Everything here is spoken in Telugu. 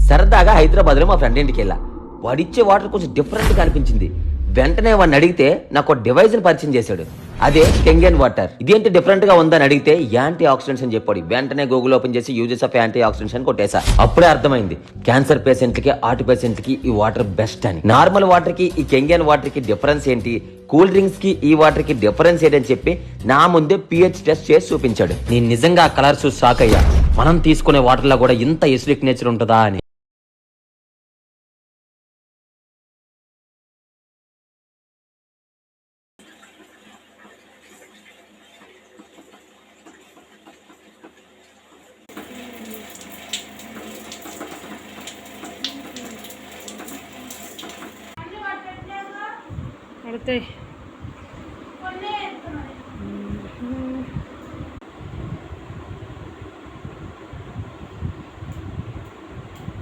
సరదాగా హైదరాబాద్లో మా ఫ్రెండ్ ఇంటికి వెళ్ళా. వాడిచ్చే వాటర్ కొంచెం డిఫరెంట్గా అనిపించింది. వెంటనే వాడిని అడిగితే నాకు ఒక డివైస్ని పరిచయం చేశాడు. అదే కెంగన్ వాటర్. ఇదేంటి డిఫరెంట్గా ఉందని అడిగితే యాంటీ ఆక్సిడెంట్స్ అని చెప్పాడు. వెంటనే గూగుల్ ఓపెన్ చేసి యూజెస్ ఆఫ్ యాంటీ ఆక్సిడెంట్స్ అని కొట్టేశా. అప్పుడే అర్థమైంది క్యాన్సర్ పేషెంట్లకి, హార్ట్ పేషెంట్లకి ఈ వాటర్ బెస్ట్ అని. నార్మల్ వాటర్ కి ఈ కెంగన్ వాటర్ కి డిఫరెన్స్ ఏంటి, కూల్ డ్రింక్స్ కి ఈ వాటర్ కి డిఫరెన్స్ ఏంటని చెప్పి నా ముందే pH టెస్ట్ చేసి చూపించాడు. నేను నిజంగా ఆ కలర్ చూసి షాక్ అయ్యా. మనం తీసుకునే వాటర్ లో కూడా ఇంత ఎసిడిక్ నేచర్ ఉంటుందా అని. పడతాయి.